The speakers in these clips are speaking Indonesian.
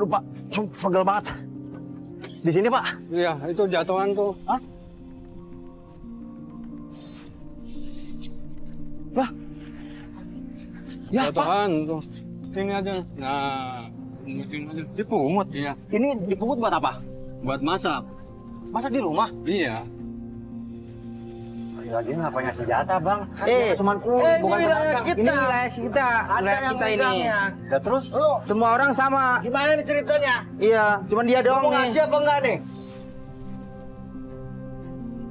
Aduh Pak, pegel banget. Di sini Pak? Iya, itu jatuhan tuh. Hah? Lah? Ya Pak, Jatuhan tuh. Sini aja. Nah, sini aja. dipungut. Iya. Ini dipungut buat apa? Buat masak. Masak di rumah? Iya. Lagi ngapain senjata Bang? Kan Cuma bukan wilayah kita. Ini wilayah kita. Ada Wilayah yang kita ini. megangnya. Ya terus semua orang sama. Gimana nih ceritanya? Iya, cuman dia doang Mau nih. ngasih apa enggak nih?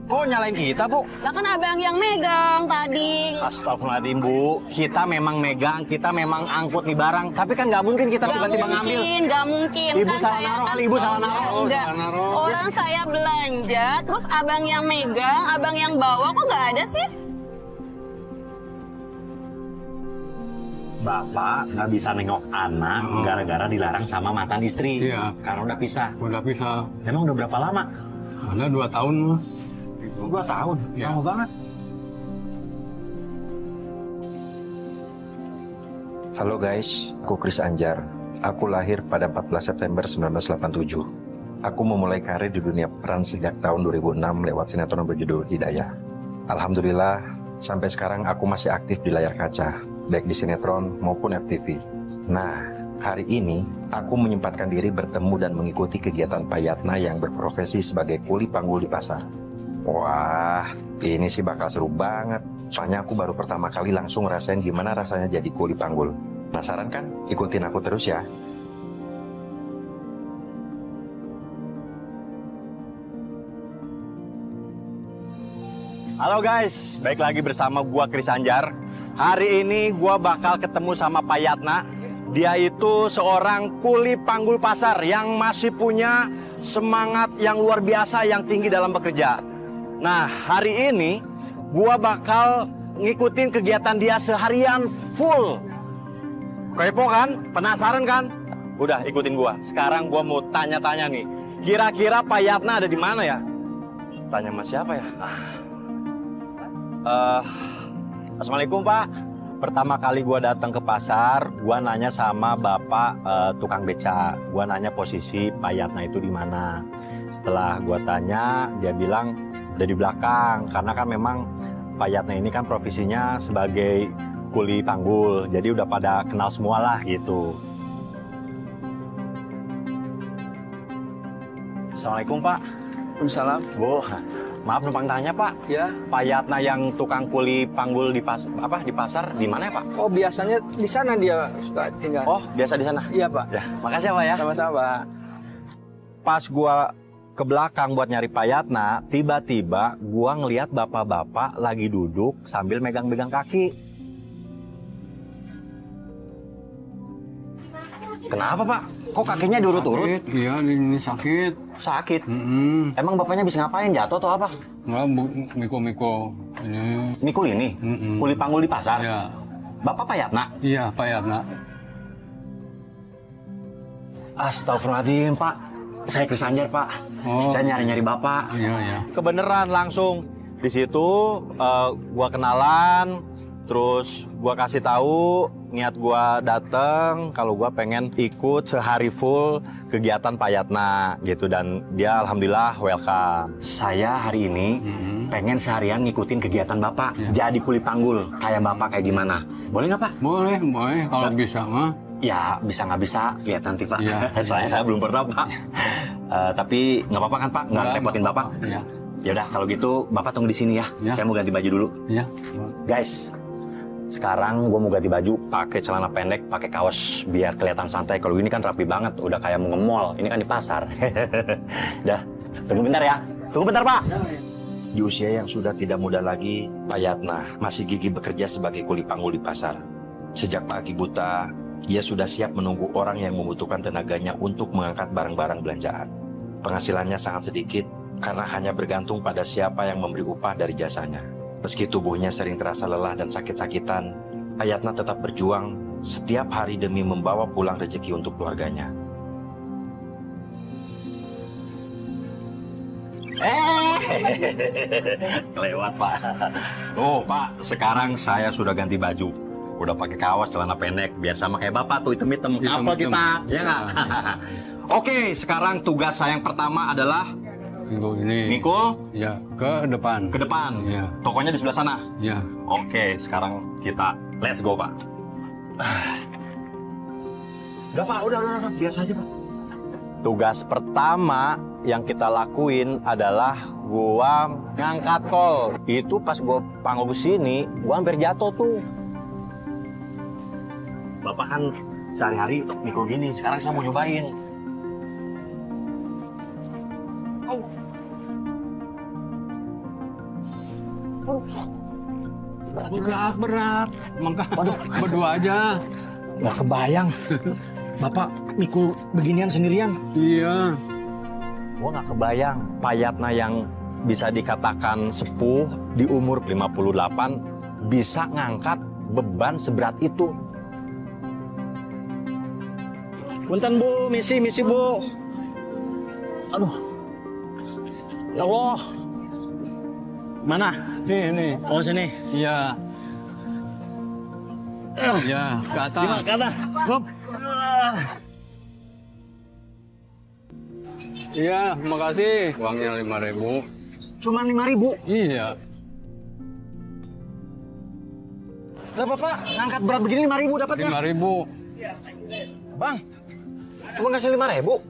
Kok nyalain kita, Bu? Lah kan abang yang megang tadi. Astagfirullahaladzim Bu, kita memang megang, kita memang angkut nih barang. Tapi kan nggak mungkin kita tiba-tiba ngambil. Gak mungkin. Ibu Kan salah saya naruh kali, Ibu salah naruh. Enggak. salah naruh. Orang saya belanja, terus abang yang megang, abang yang bawa kok nggak ada sih? Bapak nggak bisa nengok anak gara-gara dilarang sama mantan istri. Iya. Karena udah pisah. Udah bisa. Emang udah berapa lama? Ada 2 tahun mah. 2 tahun. Iya. Lama banget. Halo guys, aku Chris Anjar. Aku lahir pada 14 September 1987. Aku memulai karir di dunia peran sejak tahun 2006 lewat sinetron berjudul Hidayah. Alhamdulillah, sampai sekarang aku masih aktif di layar kaca, baik di sinetron maupun FTV. Nah, hari ini aku menyempatkan diri bertemu dan mengikuti kegiatan Pak Yatna yang berprofesi sebagai kuli panggul di pasar. Wah, ini sih bakal seru banget. Soalnya aku baru pertama kali langsung ngerasain gimana rasanya jadi kuli panggul. Penasaran kan? Ikutin aku terus ya. Halo guys, baik lagi bersama gua Chris Anjar. Hari ini gua bakal ketemu sama Pak Yatna. Dia itu seorang kuli panggul pasar yang masih punya semangat yang luar biasa yang tinggi dalam bekerja. Nah, hari ini gua bakal ngikutin kegiatan dia seharian full. Kepo kan? Penasaran kan? Udah ikutin gua. Sekarang gua mau tanya-tanya nih. Kira-kira Pak Yatna ada di mana ya? Tanya sama siapa ya? Assalamualaikum Pak. Pertama kali gua datang ke pasar, gua nanya sama bapak tukang beca. Gua nanya posisi Pak Yatna itu di mana. Setelah gua tanya, dia bilang udah di belakang. Karena kan memang Pak Yatna ini kan profesinya sebagai kuli panggul. Jadi udah pada kenal semua lah gitu. Assalamualaikum Pak. Waalaikumsalam. Bu, maaf numpang tanya Pak. Ya. Pak Yatna yang tukang kuli panggul di pasar di mana ya Pak? Oh, biasanya di sana dia suka tinggal. Oh, biasa di sana. Iya, Pak. Ya, makasih ya Pak ya. Sama-sama, Pak. Pas gua ke belakang buat nyari Pak Yatna, tiba-tiba gua ngelihat bapak-bapak lagi duduk sambil megang-megang kaki. Kenapa Pak? Kok kakinya diurut-urut? Sakit. Iya, ini sakit. Sakit. Mm-mm. Emang bapaknya bisa ngapain? Jatuh atau apa? Nggak, miko-miko. Ini. Mikul ini? Mm-mm. Kuli panggul di pasar? Iya. Bapak Pak Yatna? Iya, Pak Yatna. Astagfirullahaladzim Pak. Saya Chris Anjar Pak. Oh. Saya nyari-nyari Bapak. Iya, iya. Kebeneran langsung di situ gua kenalan, terus gua kasih tahu niat gua dateng kalau gua pengen ikut sehari full kegiatan Pak Yatna gitu, dan dia alhamdulillah welcome. Saya hari ini pengen seharian ngikutin kegiatan Bapak, jadi kuli panggul kayak Bapak kayak gimana. Boleh nggak Pak? Boleh, boleh. Kalau bisa mah. Ya bisa nggak bisa lihat nanti Pak. Iya. Soalnya saya belum pernah Pak. Tapi nggak apa-apa kan Pak? Nggak repotin Bapak? Iya. Ya udah kalau gitu Bapak tunggu di sini ya. Ya. Saya mau ganti baju dulu. Iya. Guys, sekarang gue mau ganti baju, pakai celana pendek, pakai kaos biar kelihatan santai. Kalau ini kan rapi banget, udah kayak mau nge-mall. Ini kan di pasar. Dah, tunggu bentar ya. Tunggu bentar Pak. Di usia yang sudah tidak muda lagi, Pak Yatna masih gigih bekerja sebagai kuli panggul di pasar. Sejak pagi buta, ia sudah siap menunggu orang yang membutuhkan tenaganya untuk mengangkat barang-barang belanjaan. Penghasilannya sangat sedikit karena hanya bergantung pada siapa yang memberi upah dari jasanya. Meski tubuhnya sering terasa lelah dan sakit-sakitan, Pak Yatna tetap berjuang setiap hari demi membawa pulang rezeki untuk keluarganya. Lewat Pak. Oh Pak, sekarang saya sudah ganti baju. Udah pakai kaos, celana pendek, biar sama kayak bapak tuh hitam-hitam. Hitam-hitam. Apa kita? Ya nggak? Oke, sekarang tugas saya yang pertama adalah Minggu ini. mikul Ya, ke depan. ke depan. Iya. Tokonya di sebelah sana. Ya. Oke, sekarang kita let's go, Pak. Udah, Pak, udah, biasa aja, Pak. Tugas pertama yang kita lakuin adalah gua ngangkat kol. Itu pas gua panggung ke sini, gua hampir jatuh tuh. Bapak kan sehari-hari mikul gini, sekarang saya mau nyobain. Berat. Maka berdua aja. Nggak kebayang. Bapak mikul beginian sendirian. Iya. Gua nggak kebayang Payatna yang bisa dikatakan sepuh di umur 58 bisa ngangkat beban seberat itu. Punten Bu, misi Bu. Aduh. Ya Allah. Mana? Ini. Oh sini. Iya. Ya, ke atas. Kata. Hop. Iya, makasih. Uangnya 5.000. Cuman 5.000. Iya. Lah Bapak ngangkat berat begini 5.000 dapatnya. 5.000. Bang. Cuma ngasih 5.000.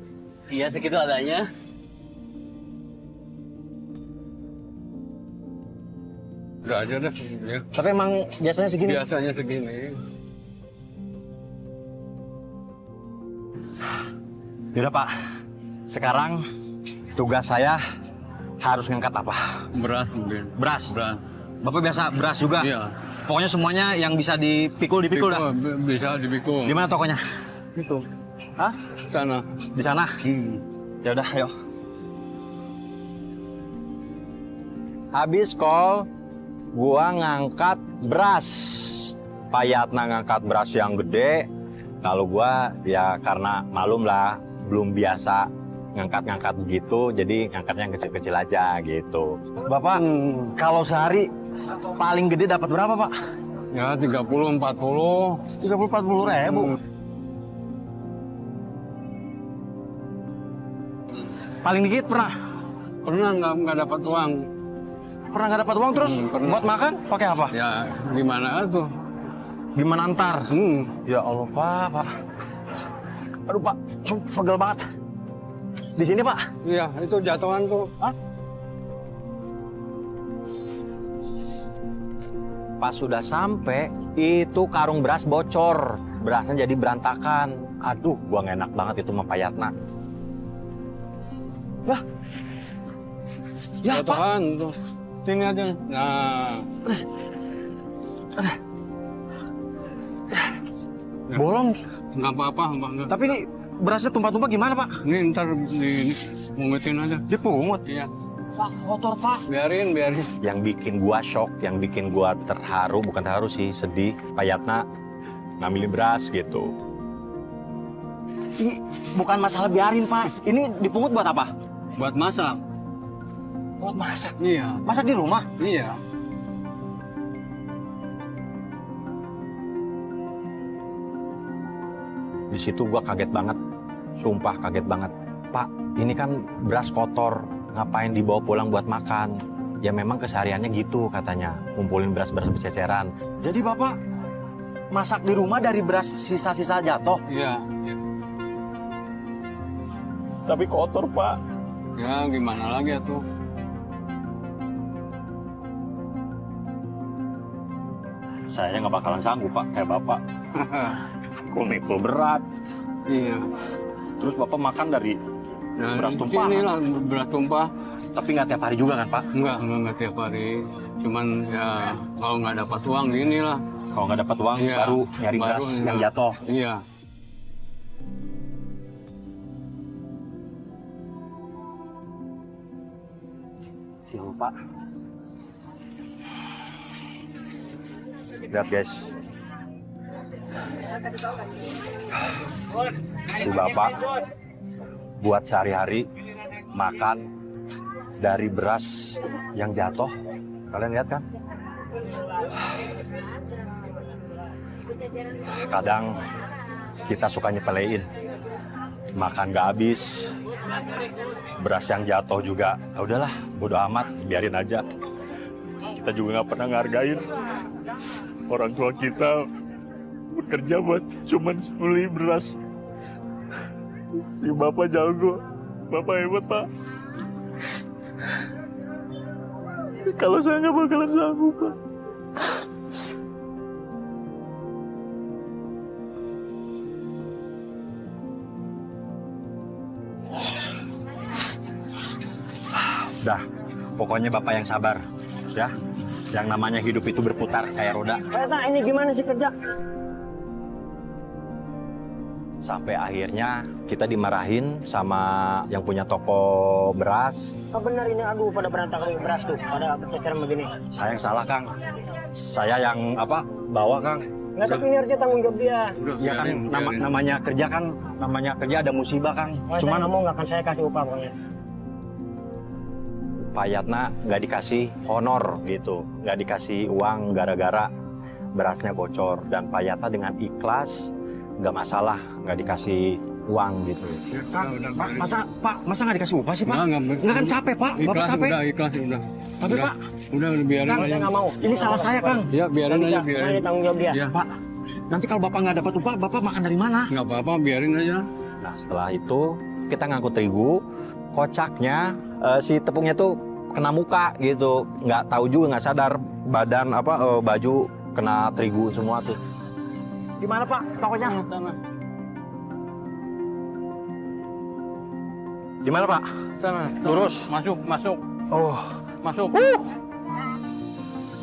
Iya, segitu adanya. Udah aja dah. Ya. Tapi emang biasanya segini. Biasanya segini. Yaudah Pak, sekarang tugas saya harus ngangkat apa? Beras mungkin. Beras. Beras. Bapak biasa beras juga? Iya. Pokoknya semuanya yang bisa dipikul dah. Bisa dipikul. Gimana tokonya? Itu. Hah? Sana. Di sana? Ya udah, ayo. Habis kol, gua ngangkat beras. Payatna ngangkat beras yang gede. Kalau gua ya karena malum lah, belum biasa ngangkat-ngangkat begitu, jadi ngangkatnya yang kecil-kecil aja gitu. Bapak, kalau sehari paling gede dapat berapa, Pak? Ya 30-40. 30-40 ribu. Paling dikit pernah? Pernah nggak dapat uang. Pernah nggak dapat uang terus Pernah. buat makan pakai apa? Ya gimana tuh? Gimana antar? Hmm. Ya Allah, Pak. Aduh, Pak, pegel banget. Di sini, Pak. Iya, itu jatuhan tuh. Hah? Pas sudah sampai, itu karung beras bocor. Berasnya jadi berantakan. Aduh, gua nggak enak banget itu sama Payatna. Lah. Ya, Pak. Jatuhan tuh. Sini aja. Nah. Ya. Bolong. Nggak apa-apa, Mbak. Tapi ini berasnya tumpah-tumpah gimana, Pak? Ini ntar mungutin aja. Dipungut. Iya. Pak, kotor, Pak. Biarin. Yang bikin gua shock, yang bikin gua terharu, bukan terharu sih, sedih. Payatna ngambilin beras gitu. Ini bukan masalah biarin, Pak. Ini dipungut buat apa? Buat masak. Buat masak. Iya. Masak di rumah? Iya. Di situ gua kaget banget. Sumpah kaget banget. Pak, ini kan beras kotor. Ngapain dibawa pulang buat makan? Ya memang kesehariannya gitu katanya. Ngumpulin beras-beras berceceran. Jadi Bapak masak di rumah dari beras sisa-sisa jatuh? Iya. Tapi kotor, Pak. Ya gimana lagi tuh? Saya nggak bakalan sanggup, Pak, kayak Bapak. Mikul berat. Iya. Terus Bapak makan dari Nah, beras tumpah. Inilah beras tumpah. Tapi nggak tiap hari juga kan, Pak? Enggak tiap hari. Cuman ya kalau nggak dapat uang gini lah. Kalau nggak dapat uang, Iya, baru nyari beras iya. yang jatuh. Iya. Ya, Pak. Lihat, guys. Si Bapak buat sehari-hari makan dari beras yang jatuh. Kalian lihat kan? Kadang kita suka nyepelein. Makan nggak habis, beras yang jatuh juga. Ya udahlah, bodo amat, biarin aja. Kita juga nggak pernah ngargain orang tua kita bekerja buat cuman beli beras. Si bapak jago, bapak hebat pak. Kalau saya nggak bakalan sanggup pak. Udah, pokoknya bapak yang sabar, ya. Yang namanya hidup itu berputar kayak roda. Pak, ini gimana sih kerja? Sampai akhirnya kita dimarahin sama yang punya toko beras. Oh benar ini, aduh pada berantakan beras tuh, pada berceceran begini. Saya yang salah, Kang. Saya yang bawa, Kang. Nggak, tapi ini harusnya tanggung jawab dia. Udah, Ya kan, biarin. namanya kerja ada musibah, Kang. Cuman kamu nggak akan saya kasih upah pokoknya. Pak Yatna nggak dikasih honor gitu, nggak dikasih uang gara-gara berasnya bocor. Dan Pak Yatna dengan ikhlas, nggak masalah, nggak dikasih uang gitu. Pak, Masa nggak dikasih upah sih Pak? Nggak kan capek Pak, Bapak Ikhlas, capek. udah, ikhlas, udah. Tapi, Udah. Pak. Udah, biarin Kang, aja. saya nggak mau. Ini salah saya Kang. Ya, biarin aja, biarin. Ini tanggung jawab dia. Ya, Pak, nanti kalau Bapak nggak dapat upah, Bapak makan dari mana? nggak apa-apa, biarin aja. Nah setelah itu kita ngangkut terigu, kocaknya si tepungnya tuh kena muka gitu, nggak tahu juga, nggak sadar badan baju kena terigu semua tuh. Gimana Pak? Tokonya? Di mana Pak? Sana. Lurus. Masuk. Oh, Masuk.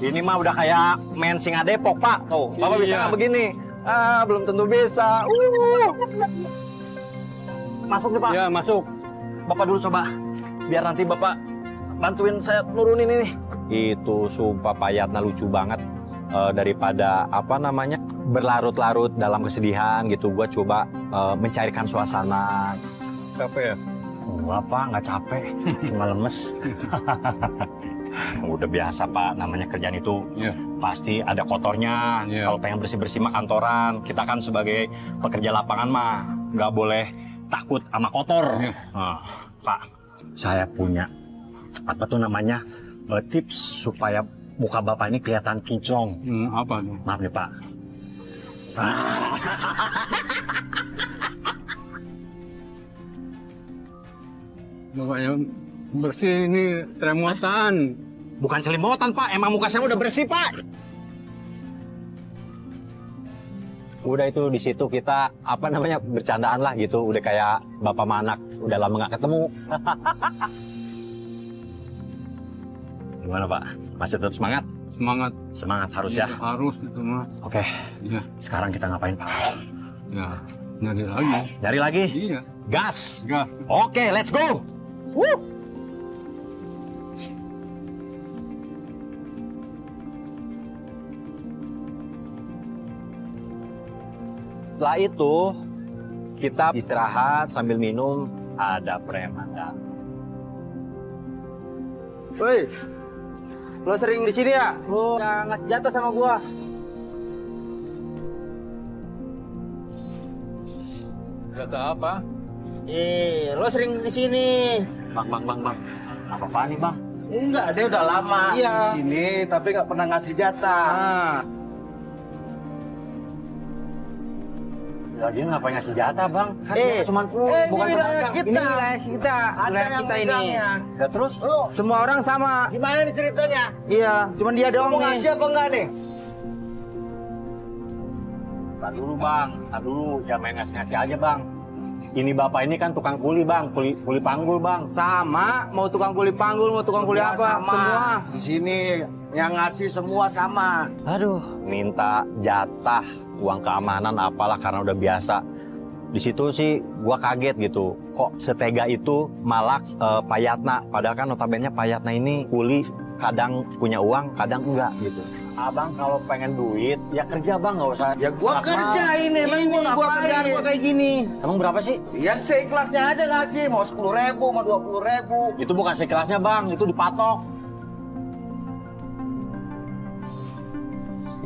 ini mah udah kayak main Singa Depok Pak. Tuh, Bapak bisa Iya. nggak begini? Belum tentu bisa. Masuk nih Pak. Ya, masuk. Bapak dulu coba, biar nanti Bapak bantuin saya nurunin ini. Itu sumpah Pak Yatna lucu banget. Daripada berlarut-larut dalam kesedihan gitu, gua coba mencairkan suasana. Capek ya? Gua Pak nggak capek, cuma lemes. Udah biasa Pak, namanya kerjaan itu Iya. pasti ada kotornya. Iya. Kalau pengen bersih-bersih mah kantoran. Kita kan sebagai pekerja lapangan mah nggak boleh takut sama kotor. Iya. Nah, Pak, saya punya tips supaya muka Bapak ini kelihatan kinclong. Apa tuh? Maaf nih Pak. Bapaknya bersih ini tremotan. Bukan selimutan Pak, emang muka saya udah bersih Pak. Udah itu di situ kita bercandaan lah gitu, udah kayak bapak sama anak, udah lama nggak ketemu. Gimana Pak? Masih tetap semangat? Semangat. Semangat harus ya. Harus itu mah. Oke, Ya, sekarang kita ngapain Pak? ya. Nyari lagi. Dari lagi, Iya. gas. Gas. Oke, let's go. Woo! Setelah itu kita istirahat sambil minum, ada preman datang. Woi, lo sering di sini ya? Lo ngasih jatah sama gua. Kata apa? Lo sering di sini. Bang. Apa nih Bang? Enggak, dia udah lama Iya. di sini tapi nggak pernah ngasih jatah. Nah, Lagi ngapain ngasih jatah Bang? Kan Eh, dia cuma bukan ini wilayah pedagang. kita. ini wilayah kita, Ada wilayah yang kita ini. megangnya. Ya terus? Lo Semua orang sama. gimana nih ceritanya? Iya, cuman dia doang Mau nih. ngasih apa enggak nih? Tar dulu Bang, tar dulu. Jangan main ngasih-ngasih aja Bang. Ini Bapak ini kan tukang kuli Bang, kuli panggul Bang. Sama, mau tukang kuli panggul, mau tukang kuli Semua apa, sama. semua. Di sini yang ngasih semua sama. Aduh, minta jatah uang keamanan apalah karena udah biasa. Di situ sih gua kaget gitu. Kok setega itu malak Pak Yatna. Padahal kan notabene Pak Yatna ini kuli, kadang punya uang, kadang enggak gitu. Abang kalau pengen duit, ya kerja Bang, nggak usah. Ya gua nakal. kerja ini, emang gua Gua kerjaan gua ngapain? kayak gini. Emang berapa sih? Ya seikhlasnya aja ngasih, mau 10.000, mau 20.000. Itu bukan sekelasnya Bang, itu dipatok.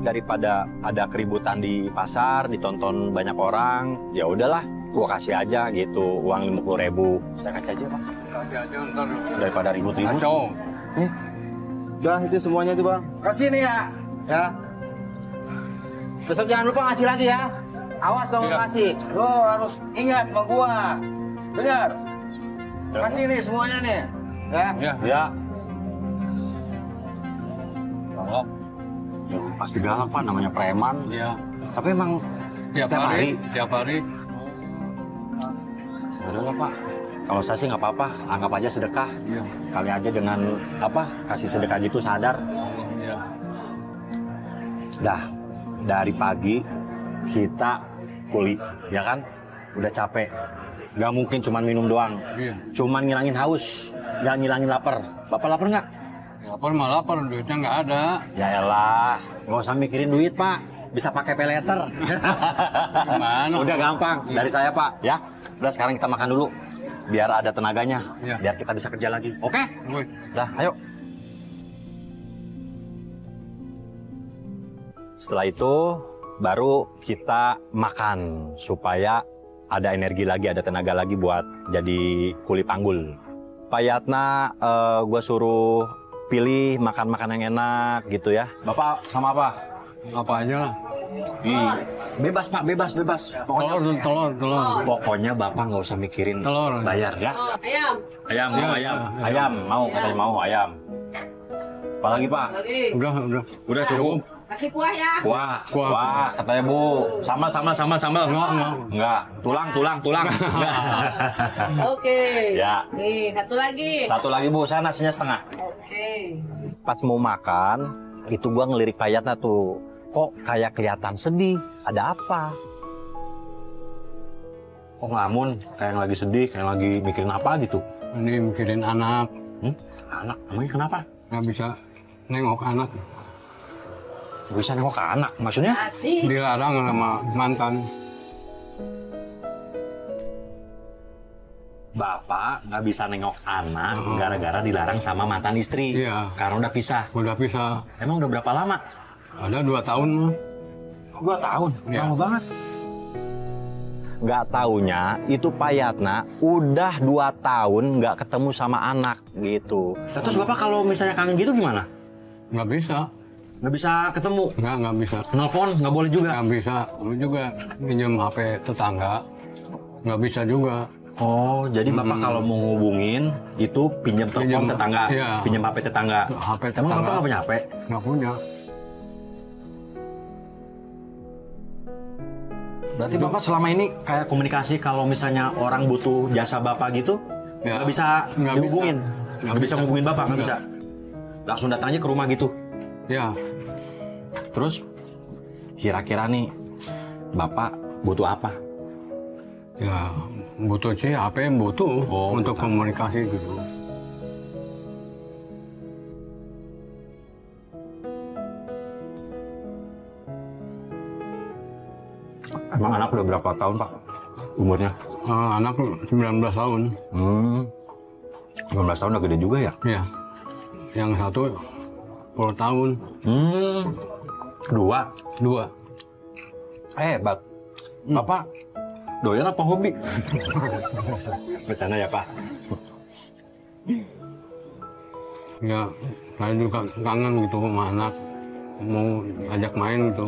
daripada ada keributan di pasar, ditonton banyak orang. Ya udahlah, gua kasih aja gitu uang 50.000. Saya kasih aja Pak. Kasih aja ntar. Daripada ribut-ribut. Kacau. Udah itu semuanya tuh bang. Kasih nih ya. Ya. Besok jangan lupa ngasih lagi ya. Awas kalau nggak Iya. ngasih. Lo harus ingat sama gua. Dengar. Kasih nih semuanya nih. Ya. Ya. Ya. Galak. Ya, pasti galak Pak, namanya preman. Iya. Tapi emang Tiap hari. Tiap hari. ya udahlah Pak. Kalau saya sih nggak apa-apa, anggap aja sedekah. Iya. Kali aja dengan kasih sedekah gitu sadar. Iya. Dah, dari pagi kita kuli, ya kan? Udah capek. Gak mungkin cuman minum doang. Iya. Cuman ngilangin haus, gak ngilangin lapar. Bapak lapar nggak? Lapar mah lapar, duitnya nggak ada. Ya elah, nggak usah mikirin duit Pak. Bisa pakai pay later. Gimana? Udah gampang, dari saya Pak. Ya, udah sekarang kita makan dulu. Biar ada tenaganya, Iya. biar kita bisa kerja lagi. Oke? Woi. Dah, ayo. Setelah itu baru kita makan supaya ada energi lagi, ada tenaga lagi buat jadi kuli panggul. Pak Yatna, gue suruh pilih makan-makan yang enak gitu ya. Bapak sama apa? Apa aja lah. Bebas Pak, bebas. Pokoknya, Telur. pokoknya Bapak nggak usah mikirin Telur. bayar ya. Ayam. Ayam, mau Iya, ayam. iya. Ayam, mau katanya mau ayam. Apalagi Pak? Lagi. Udah. Udah cukup. Kasih kuah ya. Kuah, katanya Bu. Sama. Enggak. Tulang. Enggak. Oke. Ya. Nih, satu lagi. Satu lagi Bu, saya nasinya setengah. Oke. Pas mau makan, itu gua ngelirik Pak Yatna tuh. Kok kayak kelihatan sedih? Ada apa? Kok ngelamun? Kayak lagi sedih, kayak lagi mikirin apa gitu. Ini mikirin anak. Anak, emangnya kenapa? Nggak bisa nengok anak. Gak bisa nengok ke anak, maksudnya? Kasih. Dilarang sama mantan. Bapak nggak bisa nengok anak gara-gara dilarang sama mantan istri. Iya. Karena udah pisah. Udah bisa. Emang udah berapa lama? Ada 2 tahun mah. 2 tahun. Iya. Lama banget. Nggak taunya itu Pak Yatna udah 2 tahun nggak ketemu sama anak gitu. Terus Bapak kalau misalnya kangen gitu gimana? Nggak bisa. Nggak bisa ketemu? Nggak bisa. Nelfon nggak boleh juga? Nggak bisa. Lu juga minjem HP tetangga. Nggak bisa juga. Oh, jadi Bapak kalau mau ngubungin itu pinjam telepon Pinjam, tetangga, iya. pinjam HP tetangga. HP Emang tetangga. Bapak nggak punya HP? Nggak punya. Berarti Bapak selama ini kayak komunikasi kalau misalnya orang butuh jasa Bapak gitu, Ya, nggak bisa nggak dihubungin? bisa. Nggak bisa ngubungin Bapak, nggak bisa? Nggak. Langsung datang aja ke rumah gitu? Ya, Terus kira-kira nih Bapak butuh apa? ya butuh sih HP butuh Oh, untuk komunikasi gitu. Emang anak udah berapa tahun Pak umurnya? Anak 19 tahun. 19 tahun udah gede juga ya? Ya, yang satu 10 tahun. Kedua? 2. Hebat. Bapak doyan apa hobi? Bercanda ya Pak? Ya, saya juga kangen gitu sama anak. Mau ajak main gitu,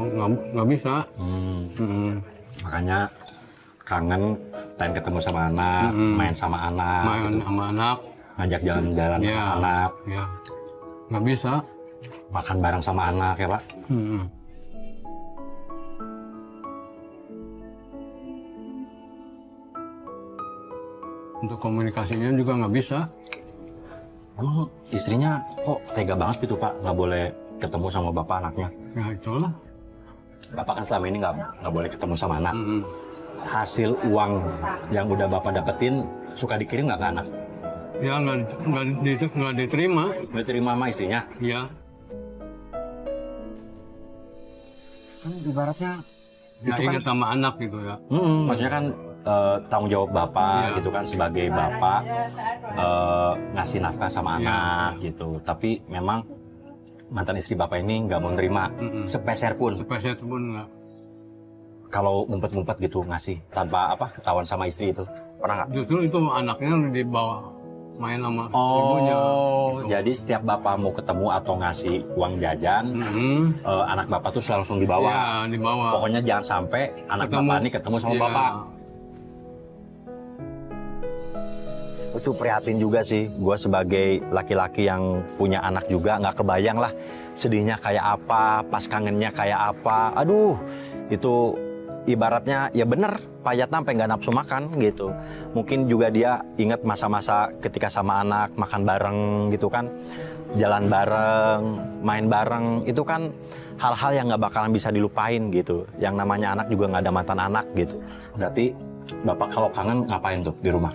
nggak bisa. Makanya kangen pengen ketemu sama anak, main sama anak, Main sama anak, ngajak jalan-jalan ya, sama anak, ya, nggak bisa. makan bareng sama anak ya Pak. Untuk komunikasinya juga nggak bisa. Oh, istrinya kok tega banget gitu Pak, nggak boleh ketemu sama bapak anaknya. Ya itulah. Bapak kan selama ini nggak boleh ketemu sama anak. Hasil uang yang udah bapak dapetin suka dikirim nggak ke anak? Ya nggak diterima. Nggak terima sama istrinya? Ya, Kan ibaratnya ya itu kan, ingat sama anak gitu ya. maksudnya kan tanggung jawab bapak Iya. gitu kan sebagai bapak ngasih nafkah sama anak gitu. Tapi memang mantan istri Bapak ini nggak mau nerima sepeser pun. Sepeser pun nggak. Kalau ngumpet-ngumpet gitu ngasih tanpa ketahuan sama istri itu. Pernah nggak? Justru itu anaknya dibawa main sama ibunya. Gitu. Jadi setiap Bapak mau ketemu atau ngasih uang jajan, anak Bapak tuh langsung dibawa. Ya, dibawa. Pokoknya jangan sampai anak Bapak ini ketemu sama Iya. Bapak. Itu prihatin juga sih. Gue sebagai laki-laki yang punya anak juga nggak kebayang lah sedihnya kayak apa, pas kangennya kayak apa. Aduh, itu ibaratnya ya bener Payatna sampai nggak nafsu makan gitu. Mungkin juga dia ingat masa-masa ketika sama anak makan bareng gitu kan, jalan bareng, main bareng, itu kan hal-hal yang nggak bakalan bisa dilupain gitu. Yang namanya anak juga nggak ada mantan anak gitu. Berarti Bapak kalau kangen ngapain tuh di rumah?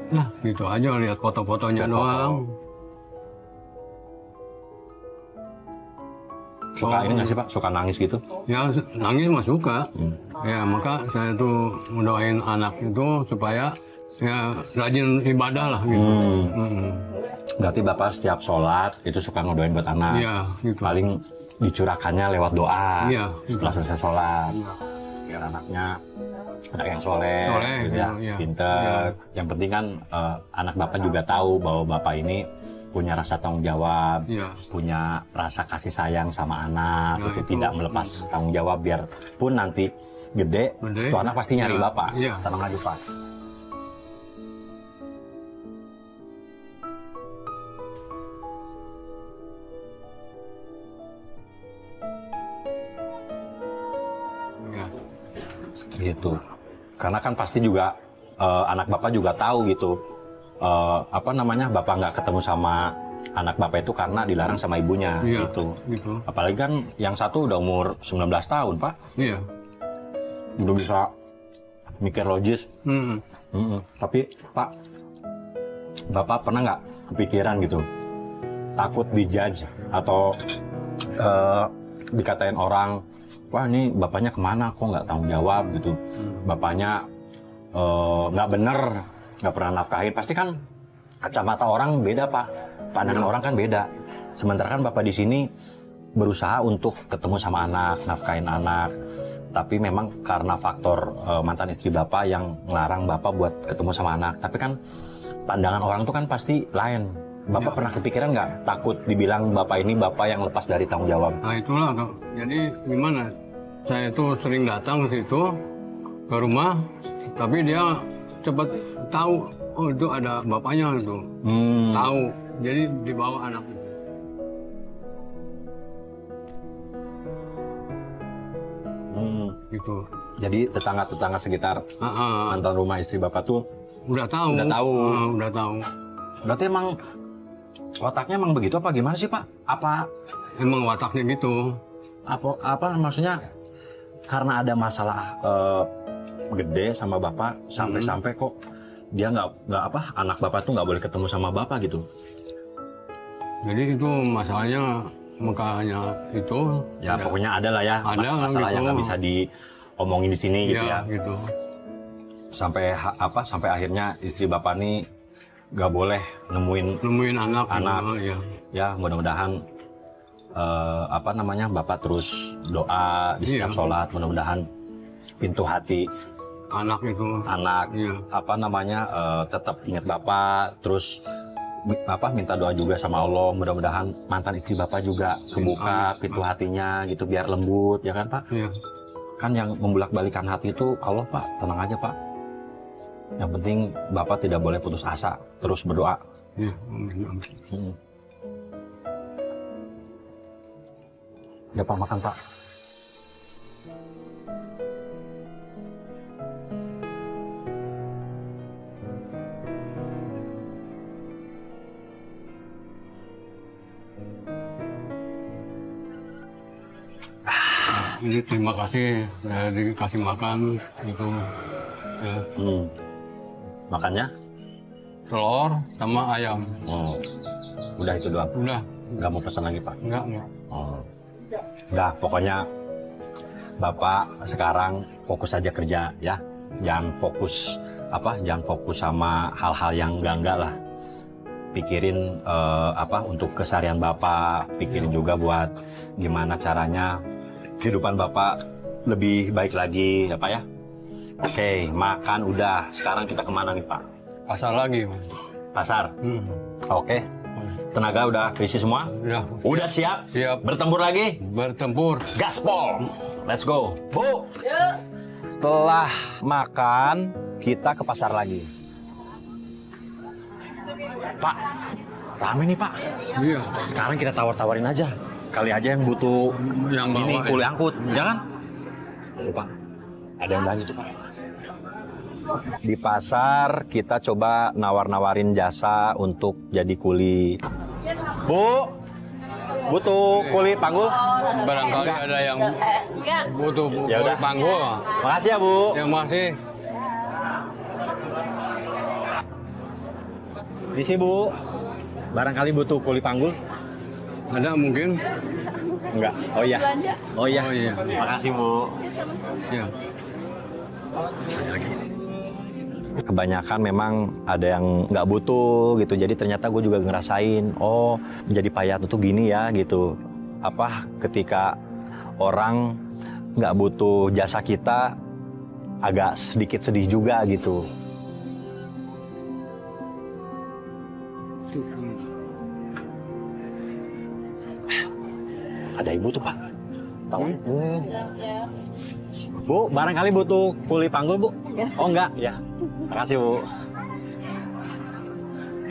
Nah, gitu aja lihat foto-fotonya doang. Suka ini nggak sih Pak? Suka nangis gitu? Ya nangis mah suka. Ya maka saya tuh mendoain anak itu supaya ya rajin ibadah lah gitu. Berarti Bapak setiap sholat itu suka ngedoain buat anak. Iya, gitu. Paling dicurahkannya lewat doa. Iya, Setelah selesai sholat. Biar anaknya anak yang soleh, gitu ya, iya. pinter. Yang penting kan anak Bapak juga tahu bahwa Bapak ini punya rasa tanggung jawab, Iya. punya rasa kasih sayang sama anak, Nah, itu itu. tidak melepas tanggung jawab. Biarpun nanti gede, tuh anak pasti nyari Iya, Bapak. iya. Tenang aja Pak. Ya. Gitu. Karena kan pasti juga anak Bapak juga tahu gitu. Bapak nggak ketemu sama anak Bapak itu karena dilarang sama ibunya Iya, gitu. gitu. Apalagi kan yang satu udah umur 19 tahun, Pak. Iya. Udah bisa mikir logis. Tapi, Pak, Bapak pernah nggak kepikiran gitu? Takut dijudge atau dikatain orang, wah ini bapaknya kemana, kok nggak tanggung jawab gitu. Bapaknya nggak bener, nggak pernah nafkahin. Pasti kan kacamata orang beda Pak, pandangan orang kan beda. Sementara kan Bapak di sini berusaha untuk ketemu sama anak, nafkahin anak. Tapi memang karena faktor mantan istri Bapak yang ngelarang Bapak buat ketemu sama anak. Tapi kan pandangan orang tuh kan pasti lain. Bapak pernah kepikiran nggak takut dibilang Bapak ini Bapak yang lepas dari tanggung jawab? Nah itulah Kak. Jadi gimana? Saya itu sering datang ke situ ke rumah, tapi dia cepat tahu, oh itu ada bapaknya itu. Tahu. Jadi dibawa anak itu. Gitu. Jadi tetangga-tetangga sekitar mantan rumah istri Bapak tuh Udah tahu. Udah tahu. Udah tahu. berarti emang otaknya emang begitu apa gimana sih Pak? Apa Emang wataknya gitu. Maksudnya karena ada masalah gede sama Bapak sampai kok dia nggak anak Bapak tuh nggak boleh ketemu sama Bapak gitu? Jadi itu masalahnya, makanya itu. Ya, pokoknya ada lah ya Ada masalah gitu. yang nggak bisa diomongin di sini gitu ya. Gitu. Sampai sampai akhirnya istri Bapak nih nggak boleh Nemuin anak. Anak. Ya. Ya mudah-mudahan Bapak terus doa di setiap Iya. sholat, mudah-mudahan pintu hati Anak itu. anak Iya. tetap ingat Bapak, terus minta doa juga sama Allah, mudah-mudahan mantan istri Bapak juga kebuka pintu hatinya gitu biar lembut ya kan Pak? Iya. Kan yang membulak-balikan hati itu Allah Pak, tenang aja Pak. Yang penting Bapak tidak boleh putus asa, terus berdoa. Iya. Amin. Dapat makan Pak. Ini terima kasih saya dikasih makan itu ya, Makannya? telur sama ayam. Udah itu doang. Udah. Nggak mau pesan lagi Pak? Enggak. Udah, pokoknya Bapak sekarang fokus aja kerja ya. Jangan fokus sama hal-hal yang enggak lah. pikirin untuk keseharian Bapak, pikirin juga buat gimana caranya kehidupan Bapak lebih baik lagi ya Pak ya. Oke, makan udah. Sekarang kita kemana nih Pak? Pasar lagi. Pasar. Oke. Tenaga udah keisi semua? Udah. Udah siap? Siap. Bertempur lagi? Bertempur. Gaspol. Let's go. Bu. Setelah makan, kita ke pasar lagi. Pak, rame nih Pak. Iya. Sekarang kita tawar-tawarin aja. Kali aja yang butuh Yang bawa, ini ya. kuli angkut, jangan? Tuh, Pak. Ada yang belanja tuh Pak. Di pasar kita coba nawar-nawarin jasa untuk jadi kuli. Bu, butuh kuli panggul? Barangkali ada yang butuh Ya udah. kuli panggul. Makasih ya Bu. Yang masih. Di sini Bu, barangkali butuh kuli panggul? Ada mungkin. Enggak. Oh iya. Oh iya. Oh iya. Makasih Bu. Ya. Kebanyakan memang ada yang nggak butuh gitu. Jadi ternyata gue juga ngerasain, oh jadi payat tuh gini ya gitu. Ketika orang nggak butuh jasa kita, agak sedikit sedih juga gitu. Ada ibu tuh Pak. Tahu? Bu, barangkali butuh kuli panggul Bu? Oh enggak, ya. Makasih Bu.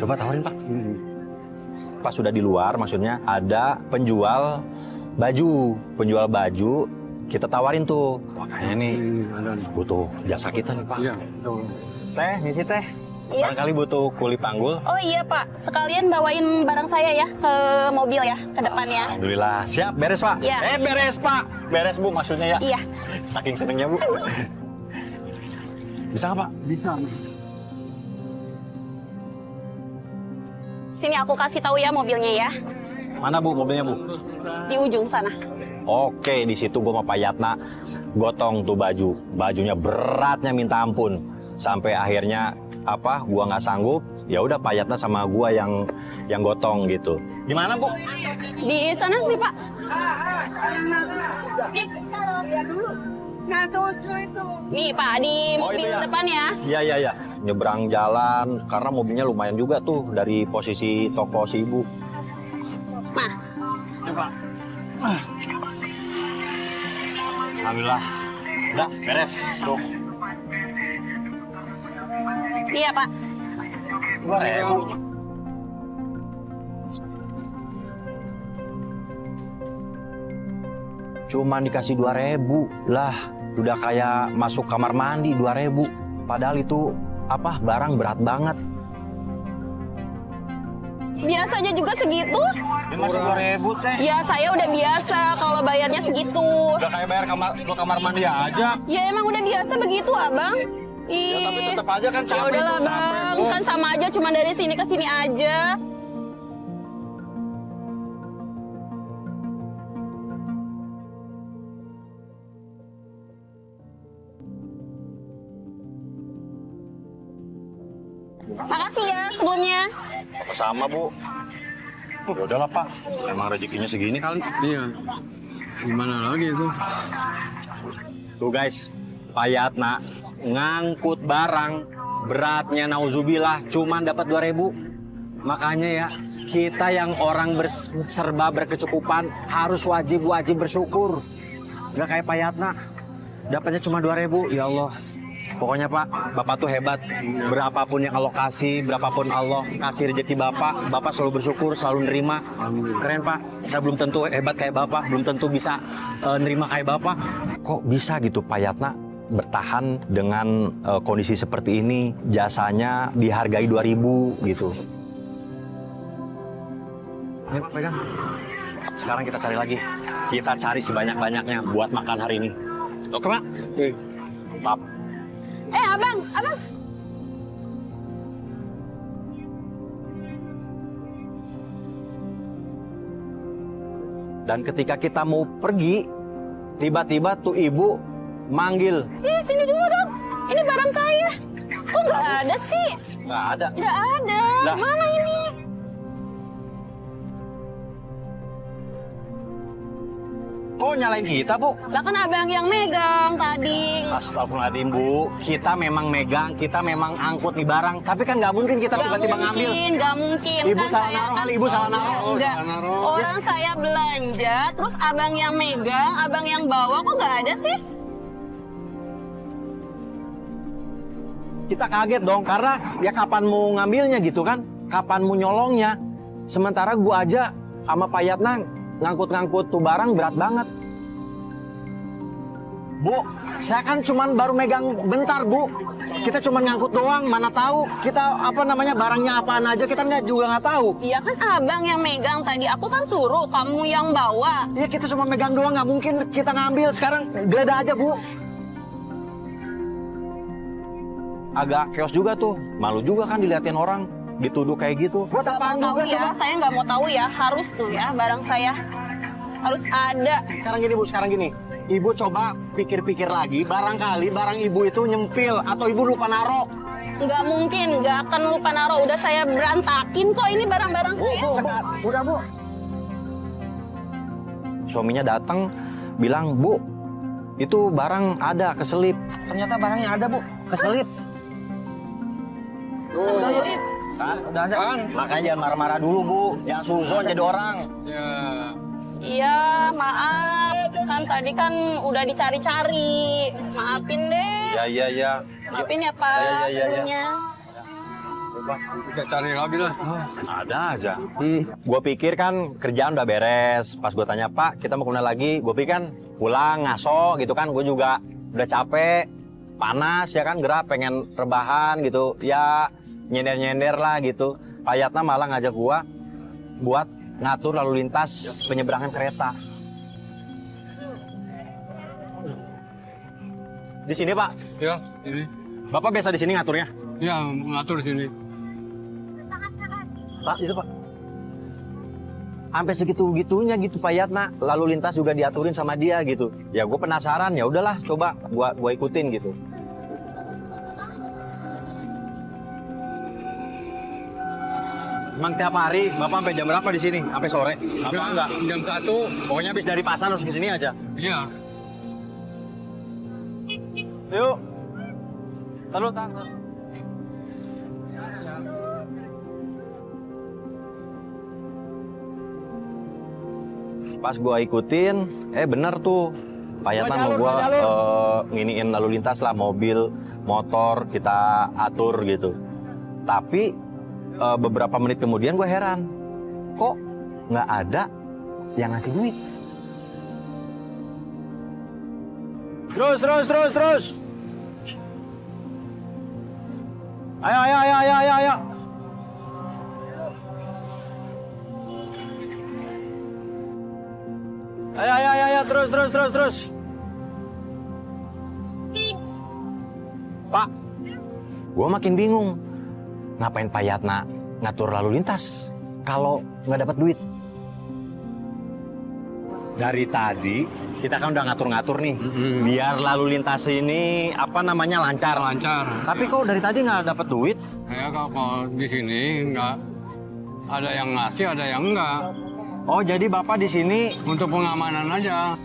Coba tawarin Pak. Pas sudah di luar, maksudnya ada penjual baju, kita tawarin tuh. Makanya nih Ada. butuh jasa kita nih Pak. Iya. Tuh. Teh, ngisi teh. Iya. Barangkali butuh kuli panggul. Oh iya Pak, sekalian bawain barang saya ya ke mobil ya, ke depannya. Alhamdulillah, siap, beres Pak. Iya. Beres Pak. Beres Bu maksudnya ya. Iya. Saking senengnya Bu. Bisa nggak Pak? Bisa. Sini aku kasih tahu ya mobilnya ya, Mana Bu mobilnya Bu? di ujung sana. Oke, di situ gua sama Pak Yatna gotong tuh baju. Bajunya beratnya minta ampun. Sampai akhirnya gua nggak sanggup, ya udah Pak Yatna sama gua yang gotong gitu. Gimana Bu? Di sana sih Pak. Nih Pak, di Oh, mobil itu ya? depan ya. Iya. Nyebrang jalan karena mobilnya lumayan juga tuh dari posisi toko si ibu. Nah, Alhamdulillah. Udah beres. Tuh. iya Pak. 2.000. Cuman dikasih 2.000 lah, udah kayak masuk kamar mandi 2.000. Padahal itu barang berat banget. Biasanya juga segitu? Dia masih 2.000 teh. Ya saya udah biasa kalau bayarnya segitu. Udah kayak bayar kamar mandi aja. Ya emang udah biasa begitu Abang. Ya, tapi tetap aja kan Ya capek udahlah tuh, capek, Bang, Bu. kan sama aja cuma dari sini ke sini aja. Makasih ya sebelumnya. Sama Bu. Ya udahlah Pak, emang rezekinya segini kali. Iya. Gimana lagi itu? Tuh guys, Pak Yatna ngangkut barang beratnya nauzubillah cuman dapat 2.000. Makanya ya, kita yang orang serba berkecukupan harus wajib bersyukur. Gak kayak Pak Yatna, dapatnya cuma 2.000. Ya Allah, pokoknya Pak, Bapak tuh hebat. Berapapun yang Allah kasih, berapapun Allah kasih rezeki Bapak selalu bersyukur, selalu nerima. Keren Pak, saya belum tentu hebat kayak Bapak, belum tentu bisa nerima kayak Bapak. Kok bisa gitu Pak Yatna bertahan dengan kondisi seperti ini, jasanya dihargai 2.000 gitu. Ayo Pak, pegang. Sekarang kita cari lagi. Kita cari sebanyak-banyaknya buat makan hari ini. Oke Pak? Oke. Mantap. Abang. Dan ketika kita mau pergi, tiba-tiba tuh ibu manggil. Sini dulu dong. Ini barang saya. Kok nggak ada sih? Nggak ada. Nggak ada. Lah. Mana ini? Kok nyalain kita, Bu? Lah kan abang yang megang tadi. Astagfirullahaladzim, Bu. Kita memang megang, kita memang angkut nih barang. Tapi kan nggak mungkin kita tiba-tiba ngambil. Nggak mungkin. Ibu Kan salah saya naruh kan- kali, Ibu salah naruh. Enggak. salah naruh. Orang saya belanja, terus abang yang megang, abang yang bawa, kok nggak ada sih? Kita kaget dong, karena ya kapan mau ngambilnya gitu kan? Kapan mau nyolongnya? Sementara gua aja sama Pak Yatna ngangkut-ngangkut tuh barang berat banget. Bu, saya kan cuman baru megang bentar, Bu. Kita cuman ngangkut doang, mana tahu kita barangnya apaan aja kita juga nggak tahu. Iya kan abang yang megang tadi, aku kan suruh kamu yang bawa. Iya kita cuma megang doang, nggak mungkin kita ngambil. Sekarang geledah aja, Bu. Agak chaos juga tuh, malu juga kan diliatin orang, dituduh kayak gitu. Buat Nggak apaan mau tahu juga ya, coba? saya nggak mau tahu ya, harus tuh ya barang saya harus ada. Sekarang gini, Bu, sekarang gini. Ibu coba pikir-pikir lagi, barangkali barang ibu itu nyempil atau ibu lupa naro. Nggak mungkin, nggak akan lupa naruh. Udah saya berantakin kok ini barang-barang saya. Udah, Bu. Suaminya datang bilang, Bu, itu barang ada keselip. Ternyata barangnya ada, Bu. Keselip. Keselip. Kan? Udah ada. Kan? Makanya jangan marah-marah dulu, Bu. Jangan suzon jadi orang. Ya. Iya, maaf. Kan tadi kan udah dicari-cari. Maafin deh. Ya. Maafin ya, Pak. Ya. Sebelumnya. Kita cari lagi lah. Ada aja. Gue pikir kan kerjaan udah beres. Pas gue tanya, Pak, kita mau kemana lagi? Gue pikir kan pulang, ngaso gitu kan. Gue juga udah capek, panas ya kan, gerah, pengen rebahan gitu. Ya nyender-nyender lah gitu. Pak Yatna malah ngajak gue buat ngatur lalu lintas penyeberangan kereta. Di sini, Pak. Ya, ini. Bapak biasa di sini ngaturnya? Ya, mengatur di sini. Pak, itu Pak. Sampai segitu-gitunya gitu Pak Yatna. Lalu lintas juga diaturin sama dia gitu. Ya gue penasaran, ya udahlah coba gua ikutin gitu. Emang tiap hari Bapak sampai jam berapa di sini? Sampai sore? Apa enggak? Jam 1. Pokoknya habis dari pasar harus ke sini aja. Iya. Yuk. Taruh. Pas gua ikutin, bener tuh. Pak Yatna mau gua nginiin lalu lintas lah, mobil, motor, kita atur gitu. Tapi beberapa menit kemudian gua heran, kok nggak ada yang ngasih duit. Terus. Ayo. Ayo, terus. Pak, gua makin bingung. Ngapain Pak Yatna ngatur lalu lintas kalau nggak dapat duit? Dari tadi kita kan udah ngatur-ngatur nih, biar lalu lintas ini lancar. Lancar. Tapi kok dari tadi nggak dapat duit? Ya kalau di sini nggak ada yang ngasih, ada yang enggak. Oh, jadi Bapak di sini Untuk pengamanan aja.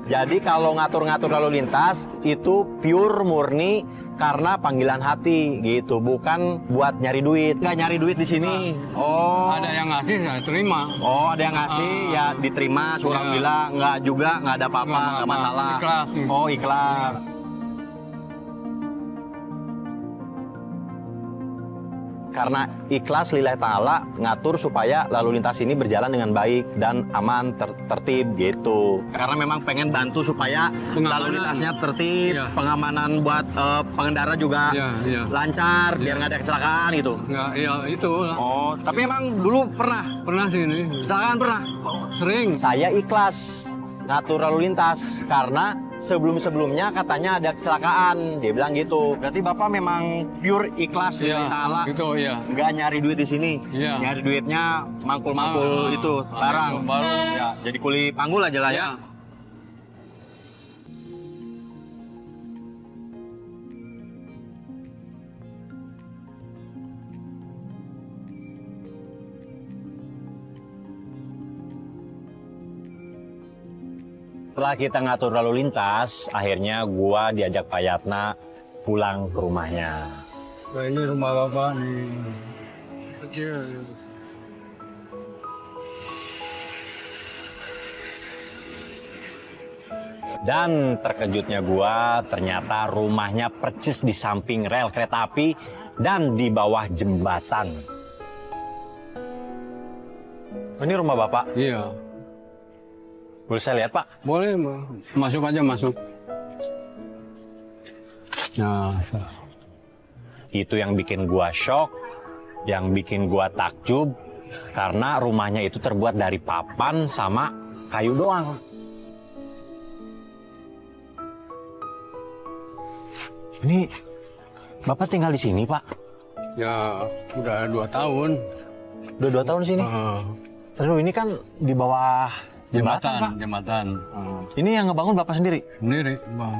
jadi kalau ngatur-ngatur lalu lintas itu pure murni karena panggilan hati gitu, bukan buat nyari duit. Nggak nyari duit di sini. Oh. Ada yang ngasih, saya terima. Oh, ada yang ngasih ya diterima, surah bilang nggak juga, nggak ada apa-apa, Nggak nggak apa-apa. masalah. Ikhlas. Oh, ikhlas. Karena ikhlas lillahi ta'ala ngatur supaya lalu lintas ini berjalan dengan baik dan aman, tertib gitu. Karena memang pengen bantu supaya lalu lintasnya tertib, Iya. pengamanan buat pengendara juga Iya. lancar, biar nggak ada kecelakaan gitu. Nggak, ya itu lah. Oh, tapi emang dulu pernah Pernah sih ini. kecelakaan pernah? Sering. Saya ikhlas ngatur lalu lintas karena sebelum-sebelumnya katanya ada kecelakaan. Dia bilang gitu. Berarti Bapak memang pure ikhlas Iya, lillahi ta'ala. gitu ya. Nggak nyari duit di sini. Iya. Nyari duitnya mangkul-mangkul itu barang. Baru. Ya, jadi kuli panggul aja lah ya. Ya. Setelah kita ngatur lalu lintas, akhirnya gua diajak Pak Yatna pulang ke rumahnya. Nah, ini rumah bapak nih. Kecil. Dan terkejutnya gua, ternyata rumahnya persis di samping rel kereta api dan di bawah jembatan. Ini rumah Bapak. Iya. Boleh saya lihat, Pak? Boleh, masuk aja masuk. Nah, Itu yang bikin gua shock, yang bikin gua takjub, karena rumahnya itu terbuat dari papan sama kayu doang. Ini Bapak tinggal di sini, Pak? ya udah 2 tahun. Udah 2 tahun di sini? Terus ini kan di bawah jembatan, Pak? Jembatan. Ini yang ngebangun Bapak sendiri? Sendiri, Bang.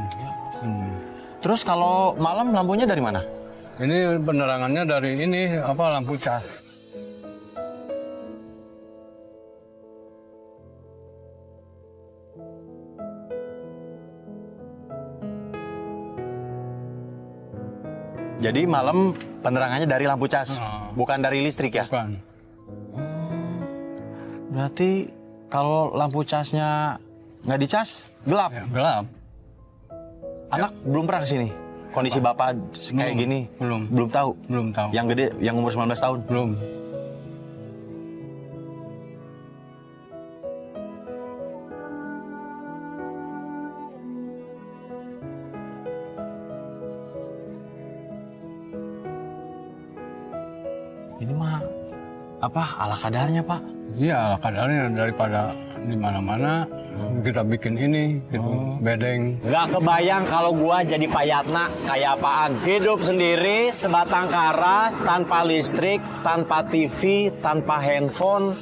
Terus kalau malam lampunya dari mana? Ini penerangannya dari ini lampu cas. Jadi malam penerangannya dari lampu cas, bukan dari listrik ya? Bukan. Berarti kalau lampu casnya nggak dicas, gelap. Ya, gelap. Anak belum pernah kesini. Kondisi Bapak kayak gini? Belum. Belum tahu? Belum tahu. Yang gede, yang umur 19 tahun? Belum. Ini mah ala kadarnya, Pak? Iya, kadarnya daripada di mana-mana kita bikin ini, gitu, bedeng. Gak kebayang kalau gua jadi Pak Yatna kayak apaan. Hidup sendiri, sebatang kara, tanpa listrik, tanpa TV, tanpa handphone.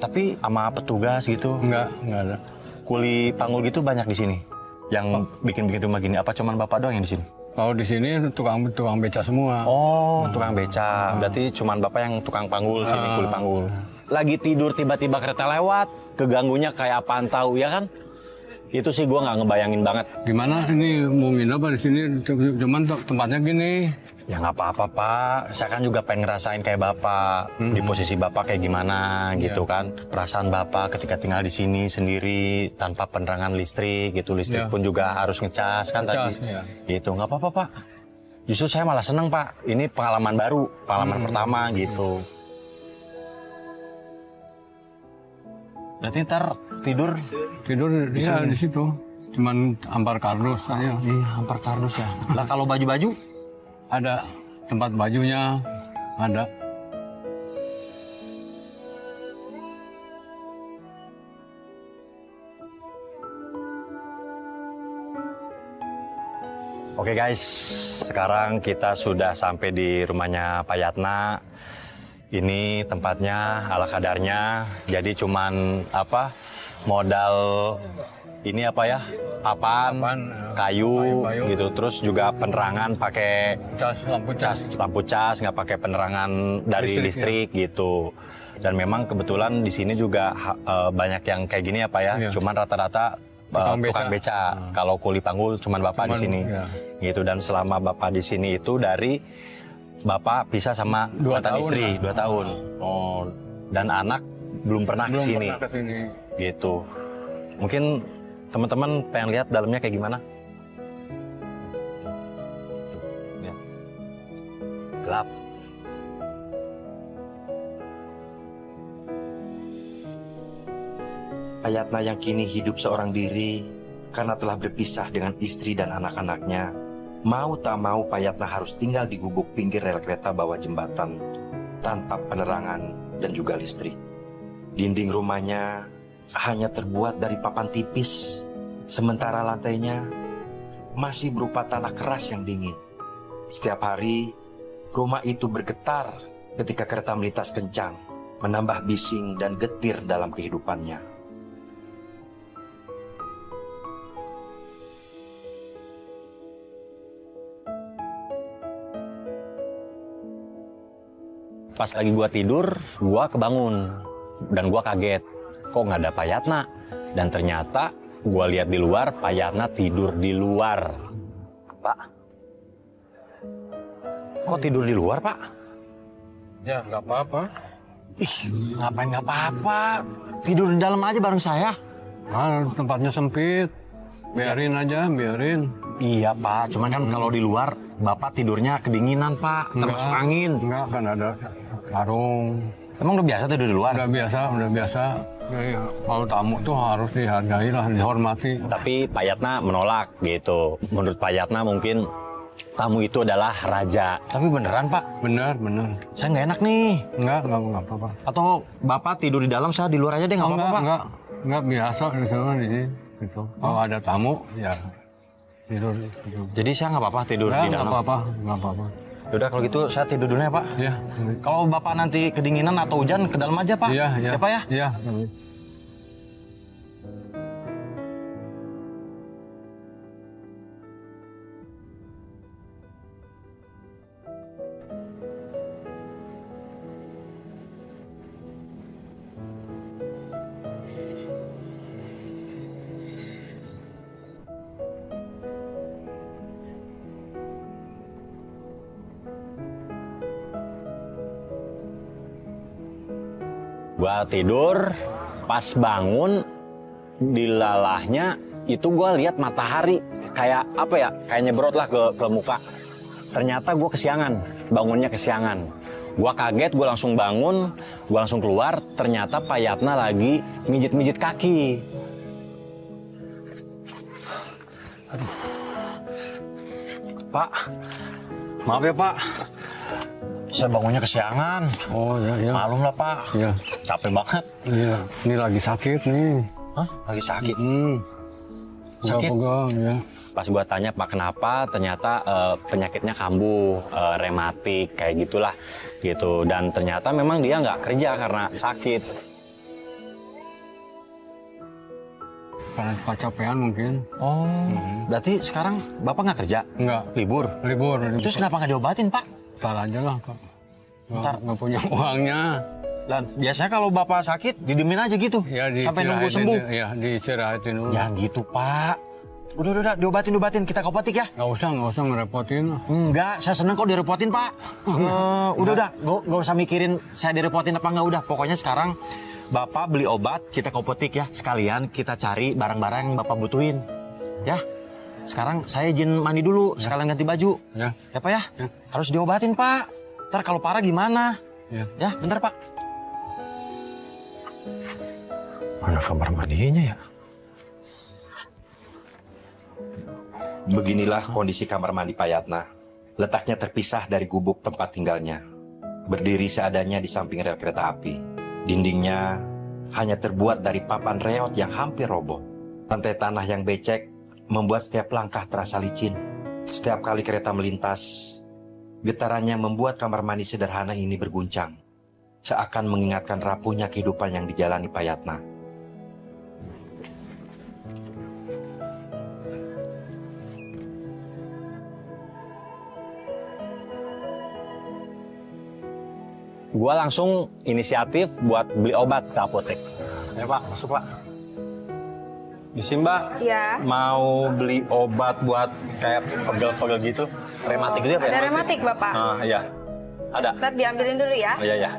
Tapi sama petugas gitu, Enggak ada. kuli panggul gitu banyak di sini. Yang bikin-bikin rumah gini, apa cuman Bapak doang yang di sini? Kalau di sini tukang beca semua. Oh, tukang beca. Berarti cuman Bapak yang tukang panggul sini, kuli panggul. Lagi tidur tiba-tiba kereta lewat, keganggunya kayak apaan tahu ya kan? Itu sih gua nggak ngebayangin banget. Gimana ini mau nginep di sini? Cuman tempatnya gini. Ya nggak apa-apa, Pak. Saya kan juga pengen ngerasain kayak Bapak. Di posisi Bapak kayak gimana gitu kan. Perasaan Bapak ketika tinggal di sini sendiri tanpa penerangan listrik gitu. Listrik pun juga harus ngecas kan tadi. Ya. Gitu, nggak apa-apa, Pak. Justru saya malah seneng, Pak. Ini pengalaman baru, pengalaman pertama gitu. Berarti ntar tidur Ya di situ. Cuman ampar kardus aja. di hampir kardus ya. Lah kalau baju-baju? Ada tempat bajunya, ada. Oke guys, sekarang kita sudah sampai di rumahnya Pak Yatna. Ini tempatnya ala kadarnya. Jadi cuman modal ini papan, kayu gitu. Terus juga penerangan pakai lampu cas, nggak pakai penerangan dari listrik gitu. Dan memang kebetulan di sini juga banyak yang kayak gini ya Pak ya. Iya. Cuman rata-rata tukang beca. Kalau kuli panggul cuman Bapak di sini. Gitu. Dan selama Bapak di sini itu dari Bapak pisah sama 2 mantan tahun istri, lah. 2 tahun. Oh, dan anak belum pernah ke sini. Gitu. Mungkin teman-teman pengen lihat dalamnya kayak gimana? Ya. Gelap. Pak Yatna yang kini hidup seorang diri karena telah berpisah dengan istri dan anak-anaknya, mau tak mau Pak Yatna harus tinggal di gubuk pinggir rel kereta bawah jembatan tanpa penerangan dan juga listrik. Dinding rumahnya hanya terbuat dari papan tipis, sementara lantainya masih berupa tanah keras yang dingin. Setiap hari, rumah itu bergetar ketika kereta melintas kencang, menambah bising dan getir dalam kehidupannya. Pas lagi gua tidur, gua kebangun. Dan gua kaget, kok nggak ada Pak Yatna? Dan ternyata gua lihat di luar, Pak Yatna tidur di luar. Pak, kok tidur di luar, Pak? Ya, nggak apa-apa. Ih, ngapain nggak apa-apa? Tidur di dalam aja bareng saya. Ah, tempatnya sempit. Biarin aja, biarin. Iya, Pak. Cuman kan kalau di luar, Bapak tidurnya kedinginan, Pak. Termasuk angin. Enggak, kan ada karung. Emang udah biasa tidur di luar? Udah biasa. Ya, kalau tamu tuh harus dihargai lah, dihormati. Tapi Pak Yatna menolak gitu. Menurut Pak Yatna mungkin tamu itu adalah raja. Tapi beneran, Pak? Bener. Saya nggak enak nih. Enggak apa-apa. Atau Bapak tidur di dalam, saya di luar aja deh, nggak apa-apa, Pak? Enggak biasa di sana di sini. Gitu. Kalau ada tamu, ya tidur. Gitu. Jadi saya nggak apa-apa tidur di dalam? Nggak apa-apa. Yaudah kalau gitu saya tidur dulu ya, Pak. Iya. Kalau Bapak nanti kedinginan atau hujan, ke dalam aja, Pak. Iya. Ya, Pak ya? Iya. Gua tidur, pas bangun dilalahnya itu gua lihat matahari kayak apa ya? Kayak nyebrot lah ke muka. Ternyata gua kesiangan, bangunnya kesiangan. Gua kaget, gua langsung bangun, gua langsung keluar. Ternyata Pak Yatna lagi mijit-mijit kaki. Aduh, Pak, maaf ya Pak. Saya bangunnya kesiangan. Oh ya. Malum lah Pak. Iya. Capek banget. Iya. Ini lagi sakit nih. Hah? Lagi sakit? Sakit? Pegang, ya. Pas gua tanya Pak kenapa, ternyata penyakitnya kambuh, rematik kayak gitulah gitu. Dan ternyata memang dia nggak kerja karena sakit. Karena kecapean mungkin. Oh, berarti sekarang Bapak nggak kerja? Enggak. Libur? Libur. Terus kenapa nggak diobatin Pak? Ntar aja lah, Pak. Ntar. Nggak punya uangnya. Dan biasanya kalau Bapak sakit, didiemin aja gitu? Ya, sampai nunggu sembuh? Ya, diistirahatin dulu. Jangan gitu Pak. Udah, diobatin. Kita ke apotek ya? Nggak usah ngerepotin. Enggak, saya seneng kok direpotin Pak. Udah, nggak usah mikirin saya direpotin apa enggak. Udah, pokoknya sekarang Bapak beli obat, kita ke apotek ya. Sekalian kita cari barang-barang yang Bapak butuhin. Ya, sekarang saya izin mandi dulu, sekalian ganti baju. Ya. Ya Pak ya? Ya. Harus diobatin Pak. Ntar kalau parah gimana? Ya. Ya, bentar Pak. Mana kamar mandinya ya? Beginilah kondisi kamar mandi Pak Yatna. Letaknya terpisah dari gubuk tempat tinggalnya. Berdiri seadanya di samping rel kereta api. Dindingnya hanya terbuat dari papan reot yang hampir roboh. Lantai tanah yang becek membuat setiap langkah terasa licin. Setiap kali kereta melintas, getarannya membuat kamar mandi sederhana ini berguncang. Seakan mengingatkan rapuhnya kehidupan yang dijalani Pak Yatna. Gua langsung inisiatif buat beli obat ke apotek. Ya Pak, masuk Pak. Di sini Mbak, Iya. mau beli obat buat kayak pegel-pegel gitu, rematik gitu ya Pak? Ada rematik, Bapak. Iya, ada. Ntar diambilin dulu ya. Oh, iya.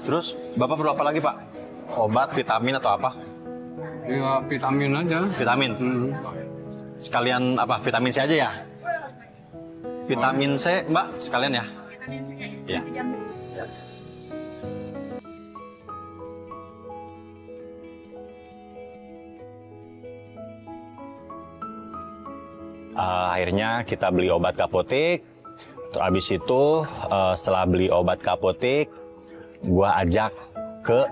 Terus Bapak perlu apa lagi Pak? Obat, vitamin atau apa? Ya, vitamin aja. Vitamin? Sekalian apa, vitamin C aja ya? Vitamin C Mbak, sekalian ya? Iya. Akhirnya kita beli obat ke apotek. Terus habis itu setelah beli obat ke apotek, gua ajak ke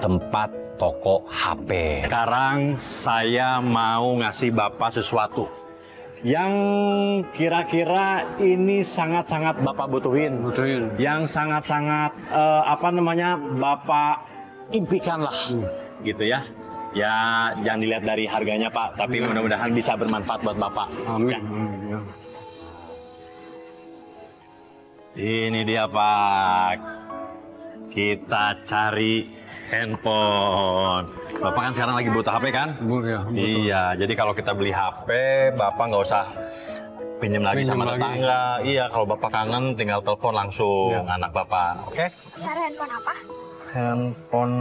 tempat toko HP. Sekarang saya mau ngasih Bapak sesuatu yang kira-kira ini sangat-sangat Bapak butuhin. Yang sangat-sangat Bapak impikan lah. Gitu ya. Ya jangan dilihat dari harganya Pak, tapi mudah-mudahan bisa bermanfaat buat Bapak. Amin. Ya. Ini dia Pak. kita cari handphone. Bapak kan sekarang lagi butuh HP kan? Ya, betul. Iya, jadi kalau kita beli HP, Bapak nggak usah pinjam lagi Pinjam sama lagi. tetangga. Iya, kalau Bapak kangen tinggal telepon langsung Ya. anak Bapak. Oke? Cari handphone apa? Handphone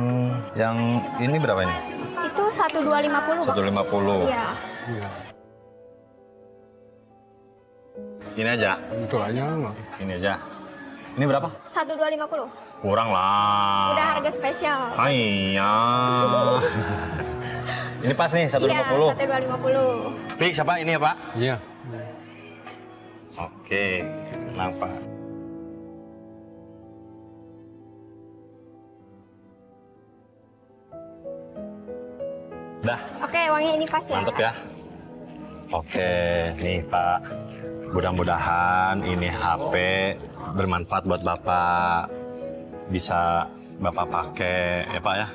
yang ini berapa ini? Itu 1250. Bang. 150. Iya. Iya. Ini aja. Itu aja nggak? Ini aja. Ini berapa? 1250. Kurang lah. Udah harga spesial. Iya. Ini pas nih, 150. Iya, 1250. Fix apa ini ya, Pak? Iya. Oke, kenapa? Dah, Oke, uangnya ini pas ya. mantep ya. Oke, nih Pak. Mudah-mudahan ini HP bermanfaat buat Bapak. Bisa Bapak pakai ya Pak ya.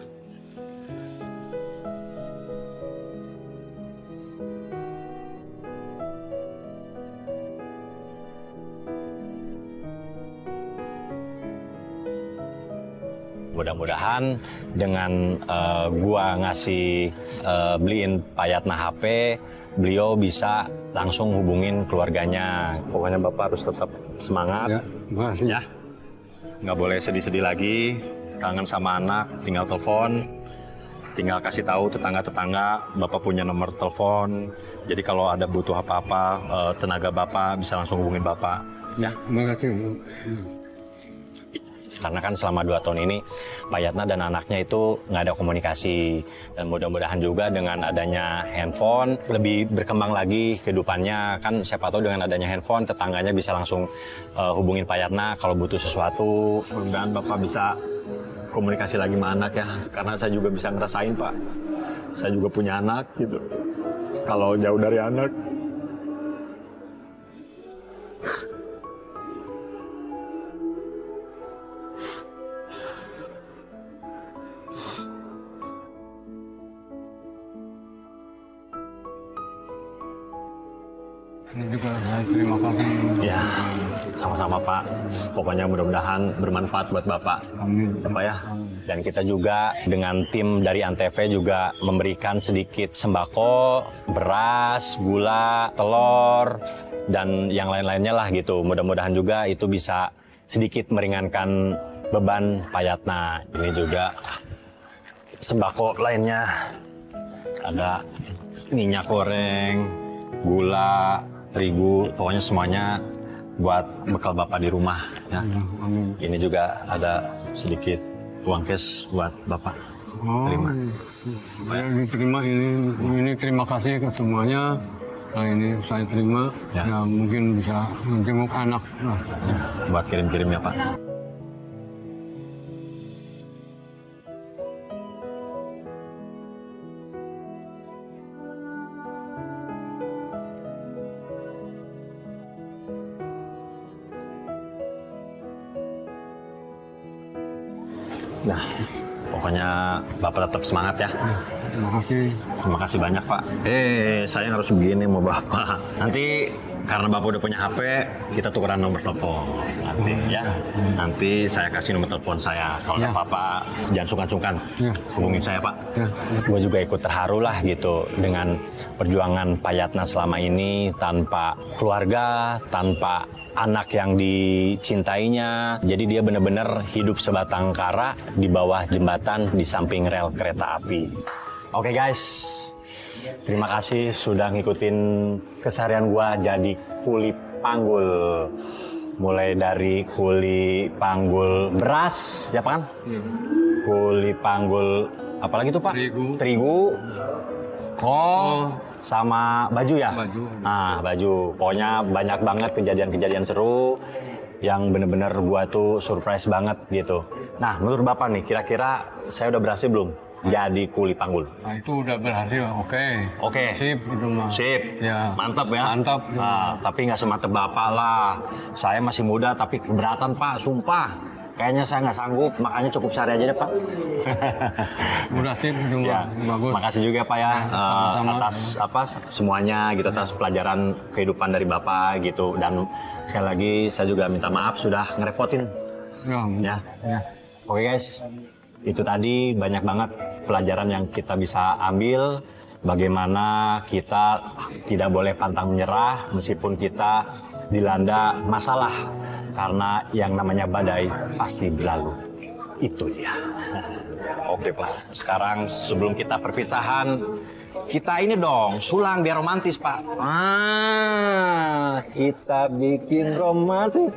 Mudah-mudahan dengan gua ngasih beliin Pak Yatna HP, beliau bisa langsung hubungin keluarganya. Pokoknya Bapak harus tetap semangat Ya, makasih. ya. Nggak boleh sedih-sedih lagi, kangen sama anak, tinggal telepon. Tinggal kasih tahu tetangga-tetangga, Bapak punya nomor telepon. Jadi kalau ada butuh apa-apa, tenaga Bapak bisa langsung hubungin Bapak. Ya. Makasih. Karena kan selama 2 tahun ini Pak Yatna dan anaknya itu nggak ada komunikasi. Dan mudah-mudahan juga dengan adanya handphone lebih berkembang lagi kehidupannya. Kan siapa tahu dengan adanya handphone tetangganya bisa langsung hubungin Pak Yatna kalau butuh sesuatu. Mudah-mudahan Bapak bisa komunikasi lagi sama anak ya. Karena saya juga bisa ngerasain Pak. Saya juga punya anak gitu. Kalau jauh dari anak, Ini juga saya terima kasih. ya, sama-sama Pak. Pokoknya mudah-mudahan bermanfaat buat Bapak. Amin. Bapak ya. Dan kita juga dengan tim dari Antv juga memberikan sedikit sembako, beras, gula, telur, dan yang lain-lainnya lah gitu. Mudah-mudahan juga itu bisa sedikit meringankan beban Pak Yatna. Ini juga sembako lainnya. Ada minyak goreng, gula, terigu, pokoknya semuanya buat bekal Bapak di rumah ya. Amin. Ini juga ada sedikit uang cash buat Bapak. Oh, Terima. Saya diterima ini terima kasih ke semuanya. Nah, ini saya terima. Ya. Ya, mungkin bisa menjenguk anak. Nah, Buat kirim-kirim ya Pak. Nah, pokoknya Bapak tetap semangat ya. terima kasih. Terima kasih banyak Pak. Saya harus begini sama Bapak. Nanti karena Bapak udah punya HP, kita tukeran nomor telepon. Nanti ya. Nanti saya kasih nomor telepon saya. Kalau ada Ya. apa-apa, jangan sungkan-sungkan. Ya. Hubungin saya Pak. Ya. Gue juga ikut terharu lah gitu dengan perjuangan Pak Yatna selama ini tanpa keluarga, tanpa anak yang dicintainya. Jadi dia benar-benar hidup sebatang kara di bawah jembatan di samping rel kereta api. Oke guys, terima kasih sudah ngikutin keseharian gua jadi kuli panggul. Mulai dari kuli panggul beras, ya kan? Kuli panggul, apalagi tuh Pak? Terigu. Kol, sama baju ya? Baju. Nah, baju. Pokoknya banyak banget kejadian-kejadian seru yang bener-bener gua tuh surprise banget gitu. Nah, menurut Bapak nih, kira-kira saya udah berhasil belum jadi kuli panggul? Nah, itu udah berhasil. Oke. Oke. Sip itu mah. Sip. Ya. Mantap ya. Mantap. Nah, tapi nggak semantep Bapak lah. Saya masih muda tapi keberatan Pak, sumpah. Kayaknya saya nggak sanggup, makanya cukup sehari aja deh Pak. Udah sip itu mah. Ya, Bagus. makasih juga Pak ya sama-sama. atas apa semuanya gitu, atas pelajaran kehidupan dari Bapak gitu. Dan sekali lagi saya juga minta maaf sudah ngerepotin Ya. ya. Ya. Oke guys, itu tadi banyak banget pelajaran yang kita bisa ambil. Bagaimana kita tidak boleh pantang menyerah meskipun kita dilanda masalah. Karena yang namanya badai pasti berlalu. Itu dia. Oke Pak, sekarang sebelum kita perpisahan, kita ini dong, sulang biar romantis Pak. Kita bikin romantis.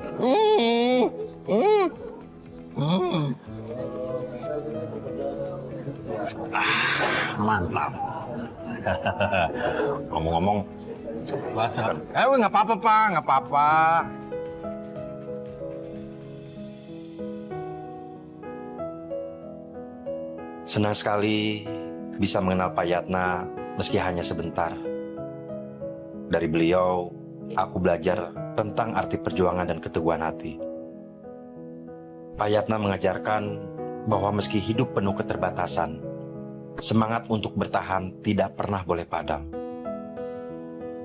Mantap. Ngomong-ngomong, nggak apa-apa Pak, nggak apa-apa. Senang sekali bisa mengenal Pak Yatna meski hanya sebentar. Dari beliau, aku belajar tentang arti perjuangan dan keteguhan hati. Pak Yatna mengajarkan bahwa meski hidup penuh keterbatasan, semangat untuk bertahan tidak pernah boleh padam.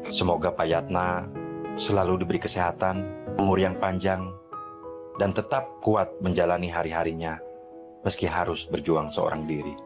Semoga Pak Yatna selalu diberi kesehatan, umur yang panjang, dan tetap kuat menjalani hari-harinya meski harus berjuang seorang diri.